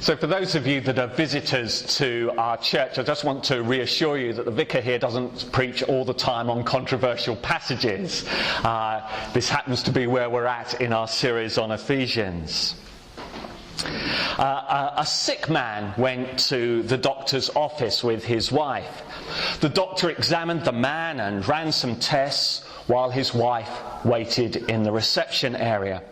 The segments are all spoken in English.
So for those of you that are visitors to our church, I just want to reassure you that the vicar here doesn't preach all the time on controversial passages. This happens to be where we're at in our series on Ephesians. A sick man went to the doctor's office with his wife. The doctor examined the man and ran some tests while his wife waited in the reception area.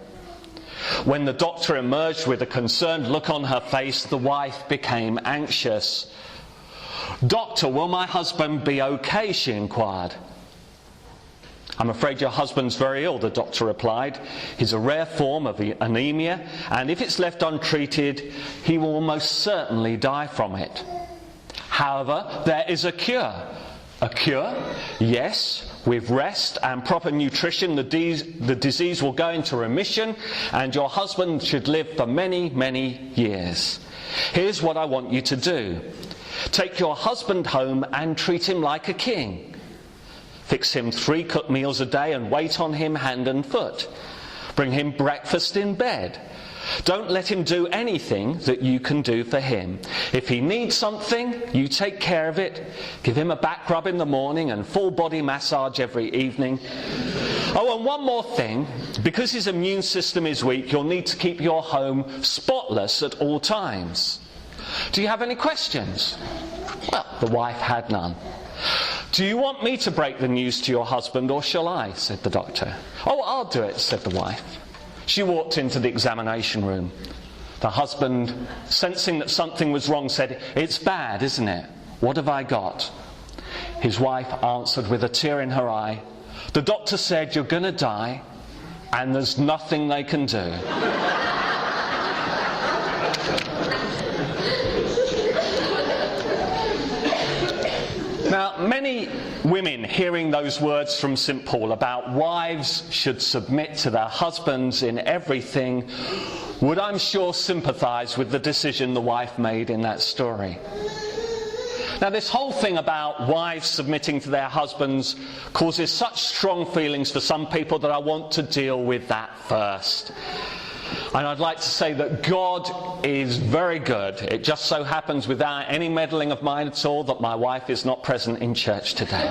When the doctor emerged with a concerned look on her face, the wife became anxious. "Doctor, will my husband be okay?" she inquired. "I'm afraid your husband's very ill," the doctor replied. "He's a rare form of anemia, and if it's left untreated, he will almost certainly die from it. However, there is a cure." "A cure?" "Yes. With rest and proper nutrition, the disease will go into remission, and your husband should live for many, many years. Here's what I want you to do. Take your husband home and treat him like a king. Fix him 3 cooked meals a day and wait on him hand and foot. Bring him breakfast in bed. Don't let him do anything that you can do for him. If he needs something, you take care of it. Give him a back rub in the morning and full body massage every evening. Oh, and one more thing. Because his immune system is weak, you'll need to keep your home spotless at all times. Do you have any questions?" Well, the wife had none. "Do you want me to break the news to your husband, or shall I?" said the doctor. "Oh, I'll do it," said the wife. She walked into the examination room. The husband, sensing that something was wrong, said, "It's bad, isn't it? What have I got?" His wife answered with a tear in her eye, "The doctor said you're going to die, and there's nothing they can do." Now, many women hearing those words from St. Paul about wives should submit to their husbands in everything would, I'm sure, sympathise with the decision the wife made in that story. Now, this whole thing about wives submitting to their husbands causes such strong feelings for some people that I want to deal with that first. And I'd like to say that God is very good. It just so happens, without any meddling of mine at all, that my wife is not present in church today.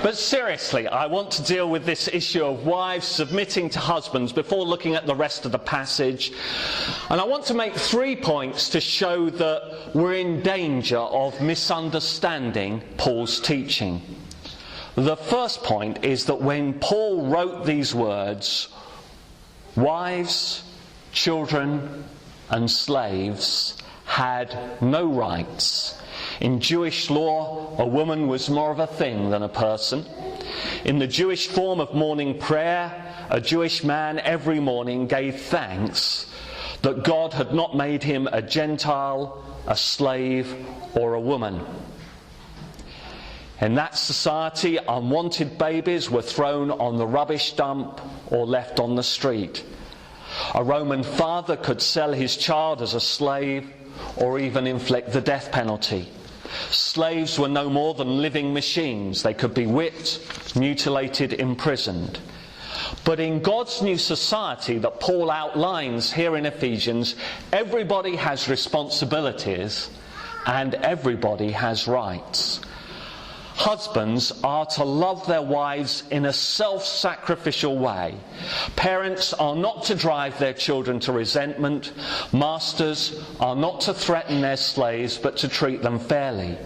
But seriously, I want to deal with this issue of wives submitting to husbands before looking at the rest of the passage. And I want to make 3 points to show that we're in danger of misunderstanding Paul's teaching. The first point is that when Paul wrote these words, wives, children and slaves had no rights. In Jewish law, a woman was more of a thing than a person. In the Jewish form of morning prayer, a Jewish man every morning gave thanks that God had not made him a Gentile, a slave or a woman. In that society, unwanted babies were thrown on the rubbish dump or left on the street. A Roman father could sell his child as a slave or even inflict the death penalty. Slaves were no more than living machines. They could be whipped, mutilated, imprisoned. But in God's new society that Paul outlines here in Ephesians, everybody has responsibilities and everybody has rights. Husbands are to love their wives in a self-sacrificial way. Parents are not to drive their children to resentment. Masters are not to threaten their slaves, but to treat them fairly.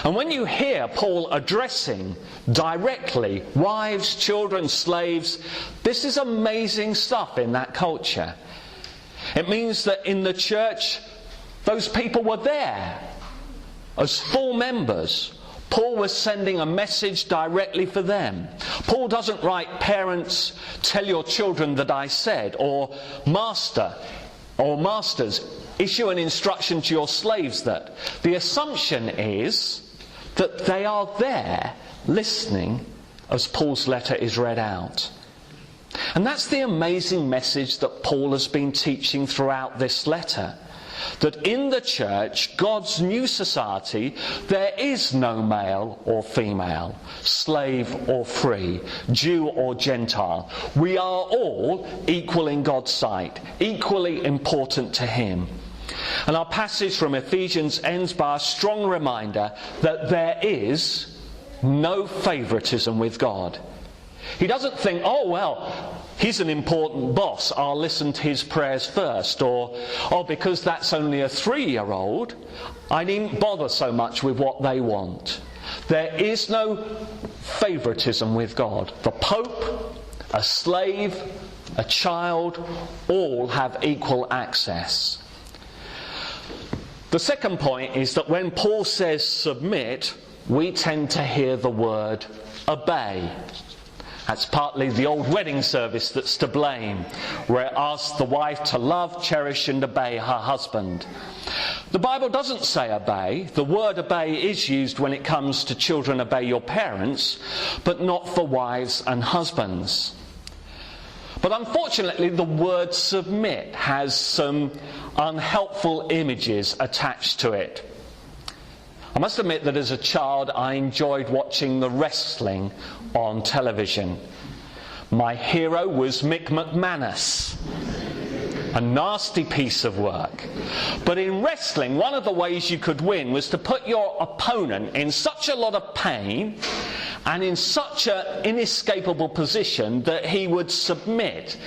And when you hear Paul addressing directly wives, children, slaves, this is amazing stuff in that culture. It means that in the church, those people were there as full members. Paul was sending a message directly for them. Paul doesn't write, "Parents, tell your children that I said," or "Masters, issue an instruction to your slaves that." The assumption is that they are there listening as Paul's letter is read out. And that's the amazing message that Paul has been teaching throughout this letter. that in the church, God's new society, there is no male or female, slave or free, Jew or Gentile. We are all equal in God's sight, equally important to him. And our passage from Ephesians ends by a strong reminder that there is no favouritism with God. He doesn't think, oh well, he's an important boss, I'll listen to his prayers first, or oh, because that's only a 3-year-old, I needn't bother so much with what they want. There is no favouritism with God. The Pope, a slave, a child, all have equal access. The second point is that when Paul says submit, we tend to hear the word obey. That's partly the old wedding service that's to blame, where it asks the wife to love, cherish and obey her husband. The Bible doesn't say obey. The word obey is used when it comes to children, obey your parents, but not for wives and husbands. But unfortunately, the word submit has some unhelpful images attached to it. I must admit that as a child I enjoyed watching the wrestling on television. My hero was Mick McManus. A nasty piece of work. But in wrestling, one of the ways you could win was to put your opponent in such a lot of pain and in such an inescapable position that he would submit.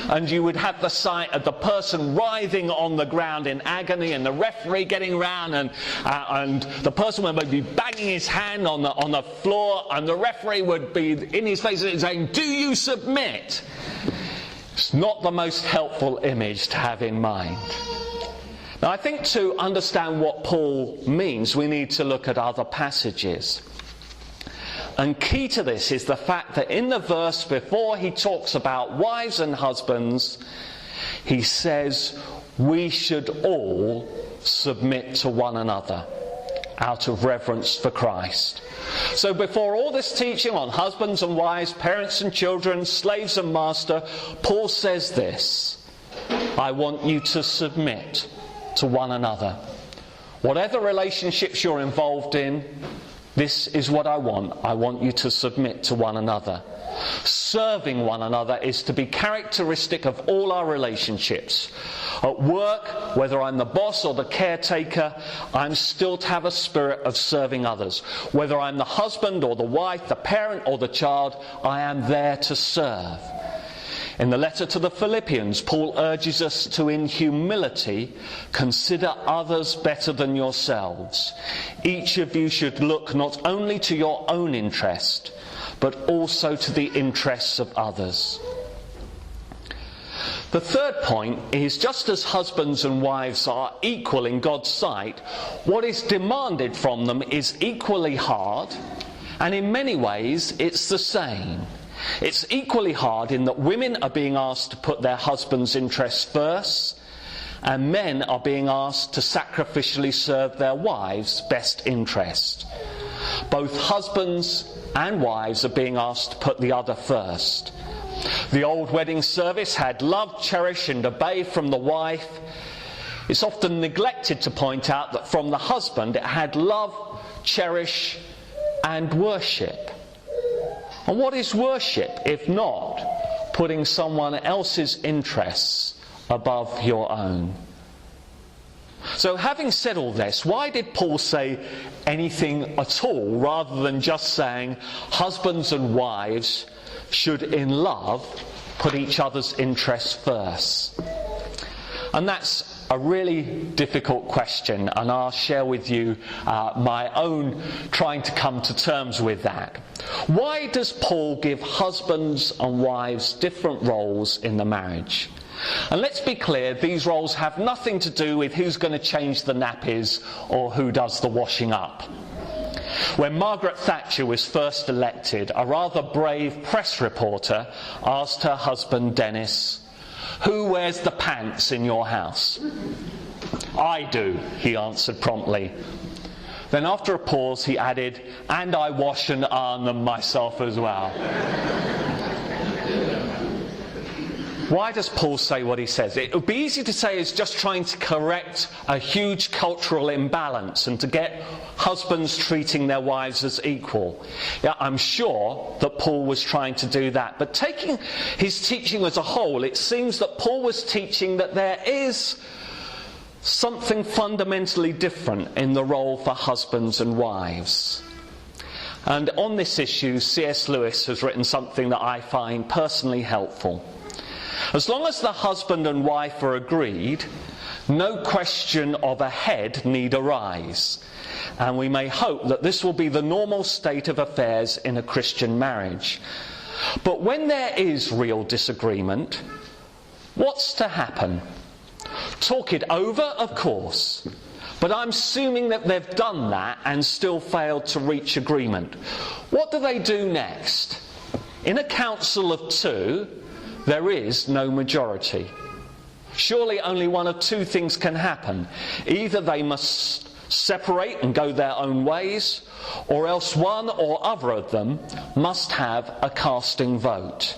And you would have the sight of the person writhing on the ground in agony and the referee getting round and the person would be banging his hand on the floor and the referee would be in his face and saying, "Do you submit?" It's not the most helpful image to have in mind. Now, I think to understand what Paul means, we need to look at other passages. And key to this is the fact that in the verse before he talks about wives and husbands, he says we should all submit to one another out of reverence for Christ. So before all this teaching on husbands and wives, parents and children, slaves and master, Paul says this: I want you to submit to one another. Whatever relationships you're involved in, this is what I want. I want you to submit to one another. Serving one another is to be characteristic of all our relationships. At work, whether I'm the boss or the caretaker, I'm still to have a spirit of serving others. Whether I'm the husband or the wife, the parent or the child, I am there to serve. In the letter to the Philippians, Paul urges us to, in humility, consider others better than yourselves. Each of you should look not only to your own interest, but also to the interests of others. The third point is, just as husbands and wives are equal in God's sight, what is demanded from them is equally hard, and in many ways it's the same. It's equally hard in that women are being asked to put their husbands' interests first, and men are being asked to sacrificially serve their wives' best interest. Both husbands and wives are being asked to put the other first. The old wedding service had love, cherish and obey from the wife. It's often neglected to point out that from the husband it had love, cherish and worship. And what is worship if not putting someone else's interests above your own? So having said all this, why did Paul say anything at all rather than just saying husbands and wives should in love put each other's interests first? And that's a really difficult question, and I'll share with you my own trying to come to terms with that. Why does Paul give husbands and wives different roles in the marriage? And let's be clear, these roles have nothing to do with who's going to change the nappies or who does the washing up. When Margaret Thatcher was first elected, a rather brave press reporter asked her husband Dennis, "Who wears the pants in your house?" "I do," he answered promptly. Then after a pause he added, "And I wash and iron them myself as well." Why does Paul say what he says? It would be easy to say he's just trying to correct a huge cultural imbalance and to get husbands treating their wives as equal. Yeah, I'm sure that Paul was trying to do that. But taking his teaching as a whole, it seems that Paul was teaching that there is something fundamentally different in the role for husbands and wives. And on this issue, C.S. Lewis has written something that I find personally helpful. As long as the husband and wife are agreed, no question of a head need arise. And we may hope that this will be the normal state of affairs in a Christian marriage. But when there is real disagreement, what's to happen? Talk it over, of course. But I'm assuming that they've done that and still failed to reach agreement. What do they do next? In a council of two, there is no majority. Surely only one of two things can happen. Either they must separate and go their own ways, or else one or other of them must have a casting vote.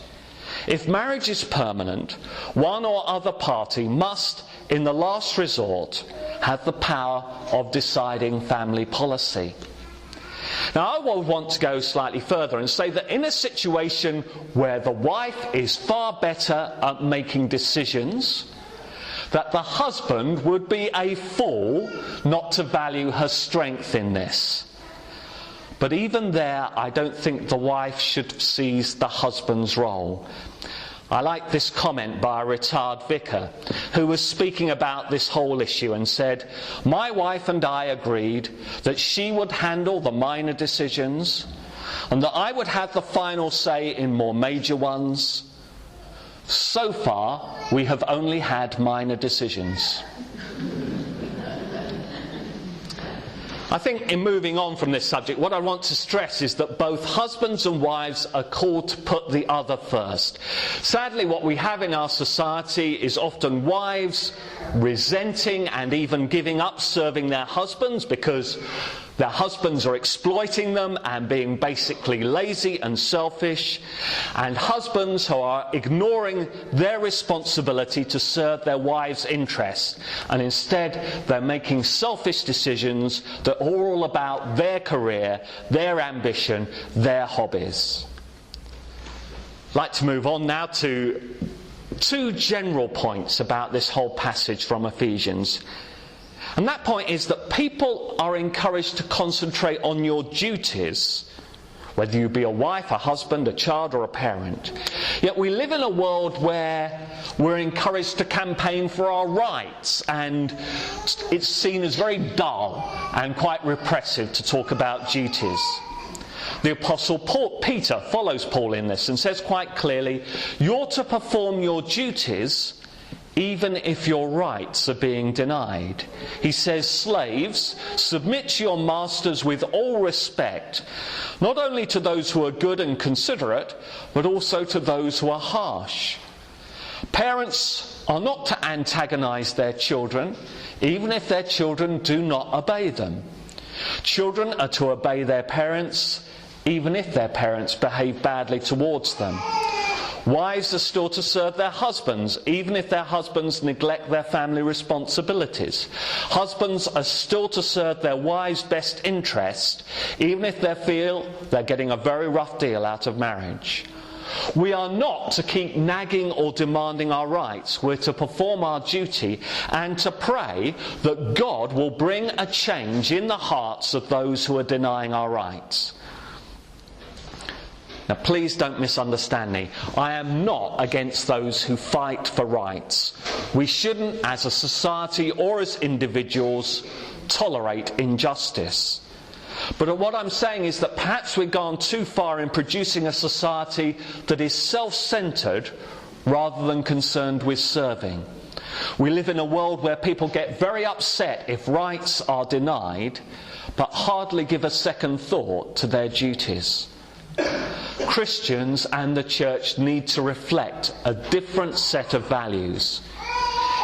If marriage is permanent, one or other party must, in the last resort, have the power of deciding family policy. Now, I will want to go slightly further and say that in a situation where the wife is far better at making decisions, that the husband would be a fool not to value her strength in this. But even there, I don't think the wife should seize the husband's role. I like this comment by a retired vicar who was speaking about this whole issue and said, "My wife and I agreed that she would handle the minor decisions and that I would have the final say in more major ones. So far, we have only had minor decisions." I think in moving on from this subject, what I want to stress is that both husbands and wives are called to put the other first. Sadly, what we have in our society is often wives resenting and even giving up serving their husbands because their husbands are exploiting them and being basically lazy and selfish, and husbands who are ignoring their responsibility to serve their wives' interests, and instead they're making selfish decisions that are all about their career, their ambition, their hobbies. I'd like to move on now to two general points about this whole passage from Ephesians. And that point is that people are encouraged to concentrate on your duties, whether you be a wife, a husband, a child or a parent. Yet we live in a world where we're encouraged to campaign for our rights, and it's seen as very dull and quite repressive to talk about duties. The Apostle Peter follows Paul in this and says quite clearly, "You're to perform your duties even if your rights are being denied." He says, "Slaves, submit to your masters with all respect, not only to those who are good and considerate, but also to those who are harsh." Parents are not to antagonize their children, even if their children do not obey them. Children are to obey their parents, even if their parents behave badly towards them. Wives are still to serve their husbands, even if their husbands neglect their family responsibilities. Husbands are still to serve their wives' best interest, even if they feel they're getting a very rough deal out of marriage. We are not to keep nagging or demanding our rights. We're to perform our duty and to pray that God will bring a change in the hearts of those who are denying our rights. Now, please don't misunderstand me. I am not against those who fight for rights. We shouldn't, as a society or as individuals, tolerate injustice. But what I'm saying is that perhaps we've gone too far in producing a society that is self-centred rather than concerned with serving. We live in a world where people get very upset if rights are denied, but hardly give a second thought to their duties. Christians and the church need to reflect a different set of values.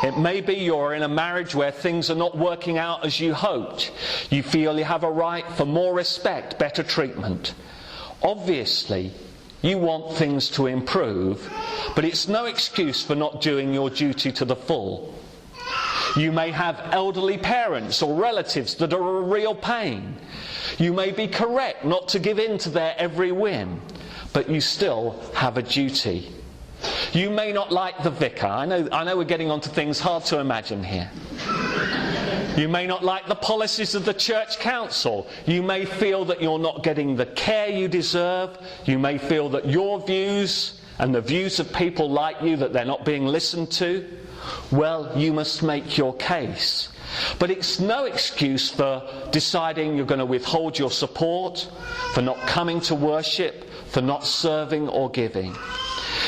It may be you're in a marriage where things are not working out as you hoped. You feel you have a right for more respect, better treatment. Obviously, You want things to improve, but it's no excuse for not doing your duty to the full. You may have elderly parents or relatives that are a real pain. You may be correct not to give in to their every whim, but you still have a duty. You may not like the vicar. I know we're getting onto things hard to imagine here. You may not like the policies of the church council. You may feel that you're not getting the care you deserve. You may feel that your views and the views of people like you, that they're not being listened to. Well, you must make your case. But it's no excuse for deciding you're going to withhold your support, for not coming to worship, for not serving or giving.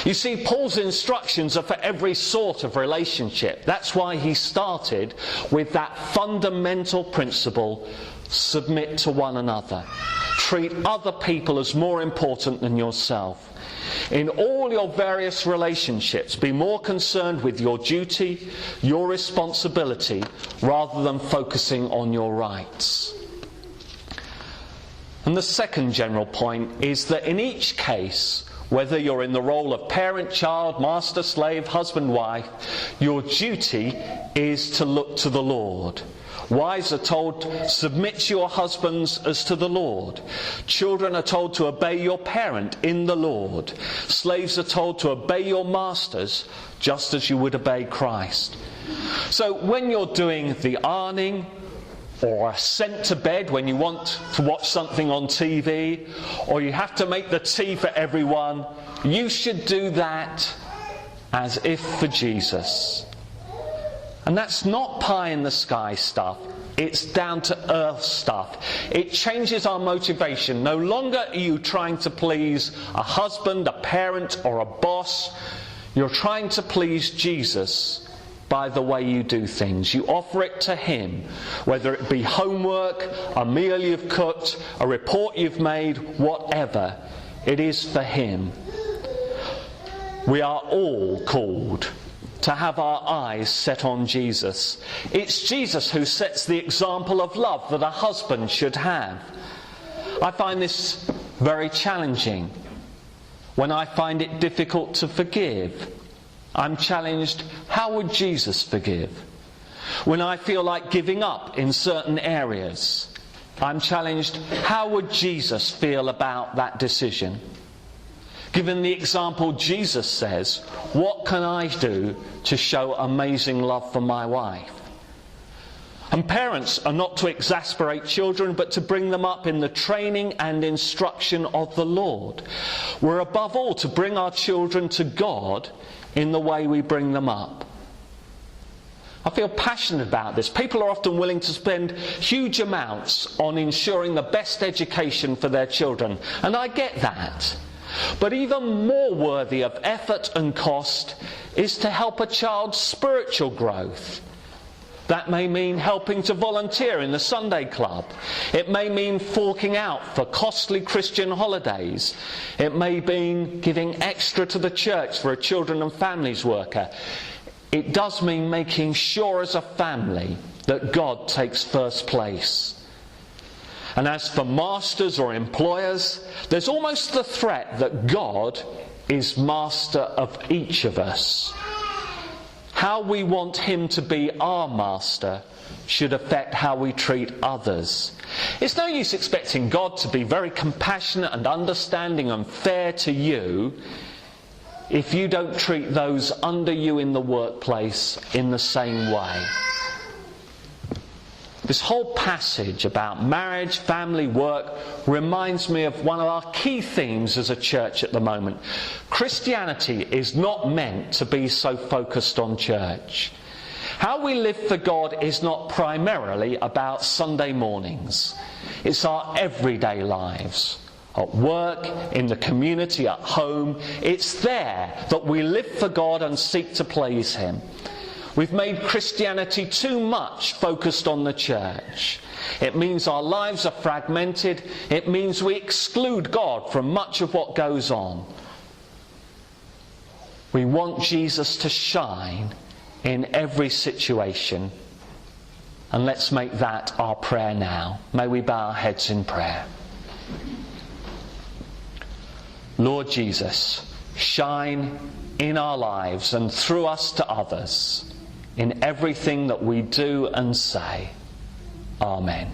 You see, Paul's instructions are for every sort of relationship. That's why he started with that fundamental principle: submit to one another. Treat other people as more important than yourself. In all your various relationships, be more concerned with your duty, your responsibility, rather than focusing on your rights. And the second general point is that in each case, whether you're in the role of parent, child, master, slave, husband, wife, your duty is to look to the Lord. Wives are told, submit to your husbands as to the Lord. Children are told to obey your parent in the Lord. Slaves are told to obey your masters just as you would obey Christ. So when you're doing the ironing, or are sent to bed when you want to watch something on TV, or you have to make the tea for everyone, you should do that as if for Jesus. And that's not pie in the sky stuff. It's down to earth stuff. It changes our motivation. No longer are you trying to please a husband, a parent, or a boss. You're trying to please Jesus by the way you do things. You offer it to Him, whether it be homework, a meal you've cooked, a report you've made, whatever. It is for Him. We are all called to have our eyes set on Jesus. It's Jesus who sets the example of love that a husband should have. I find this very challenging. When I find it difficult to forgive, I'm challenged, how would Jesus forgive? When I feel like giving up in certain areas, I'm challenged, how would Jesus feel about that decision? Given the example Jesus says, what can I do to show amazing love for my wife? And parents are not to exasperate children, but to bring them up in the training and instruction of the Lord. We're above all to bring our children to God in the way we bring them up. I feel passionate about this. People are often willing to spend huge amounts on ensuring the best education for their children, and I get that. But even more worthy of effort and cost is to help a child's spiritual growth. That may mean helping to volunteer in the Sunday club. It may mean forking out for costly Christian holidays. It may mean giving extra to the church for a children and families worker. It does mean making sure as a family that God takes first place. And as for masters or employers, there's almost the threat that God is master of each of us. How we want Him to be our master should affect how we treat others. It's no use expecting God to be very compassionate and understanding and fair to you if you don't treat those under you in the workplace in the same way. This whole passage about marriage, family, work reminds me of one of our key themes as a church at the moment. Christianity is not meant to be so focused on church. How we live for God is not primarily about Sunday mornings. It's our everyday lives. At work, in the community, at home. It's there that we live for God and seek to please Him. We've made Christianity too much focused on the church. It means our lives are fragmented. It means we exclude God from much of what goes on. We want Jesus to shine in every situation. And let's make that our prayer now. May we bow our heads in prayer. Lord Jesus, shine in our lives and through us to others, in everything that we do and say. Amen.